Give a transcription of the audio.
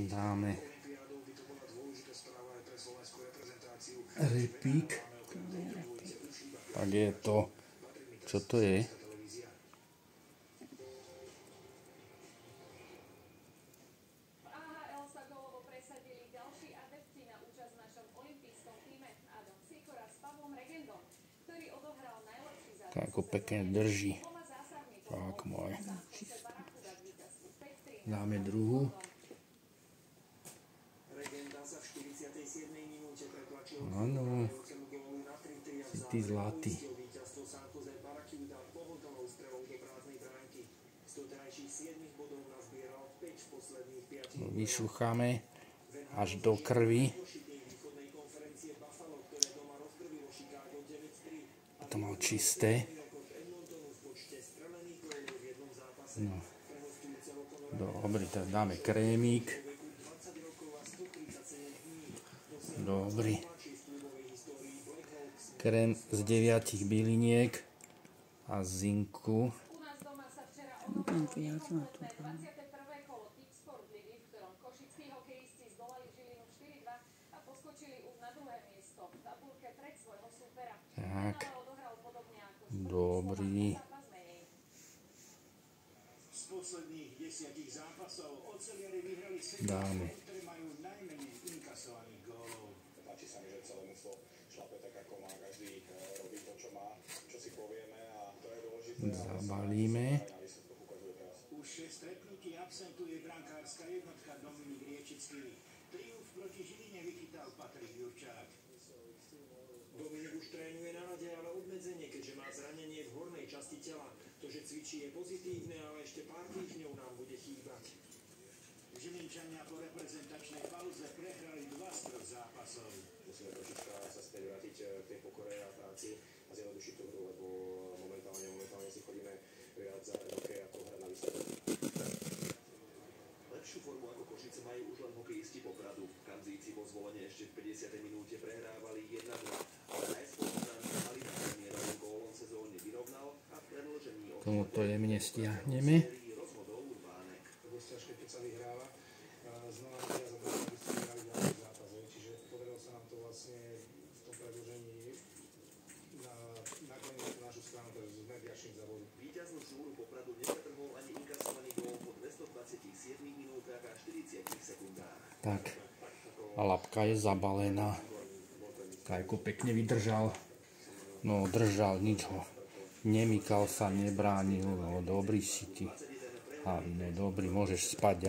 Dáme repík. Tak je to, čo to je? Tak ako pekne drží. Tak môj. Dáme druhú. Áno. Si ty zlatý. Vyšúchame až do krvi. To mal čisté. No. Dobre, tak dáme krémik. Dobrý. Krém z 9 byliniek a zinku. Tak. Dobrý. Dáme. Zabalíme. Už 6 stretnutí absentuje brankárska jednotka Dominik Riečický. Triumf proti Žiline vychytal Patrik Jurčák. Dominik už trénuje na rade, ale obmedzenie, keďže má zranenie v hornej časti tela. To, že cvičí, je pozitívne, ale ešte pár týždňov nám bude chýbať. Žilinčania po reprezentačnej pauze prehrali 2 z 3 zápasov. Musíme trošička sa späť vrátiť k tej pokore a práci a zjednodušiť tú hru, lebo momentálne si chodíme viac za hokej ako hra na výsledok. Lepšiu formu ako Košice majú už len hokejisti Popradu. Kamzíci po zvolenie ešte v 50. minúte prehrávali 1-2, ale aj spolustrán mali na premiérovým gólom sezóne vyrovnal a v predĺžení Tomuto jemne stiahneme. rozhodol Urbánek. To je ťažké, keď sa vyhráva. Znova vyhrali ďalší zápas, čiže podarilo sa nám to vlastne v tom predĺžení nakloniť na našu stranu, takže sme vďační za vodu. Víťaznú súru Popradu nezatrhol ani inkasovaný gól po 227 minútach a 40 sekundách. Tak. A labka je zabalená. Kajko pekne vydržal. No, držal, nič ho. Nemykal sa, nebránil. No, dobrý si ty. A no, dobrý, môžeš spať.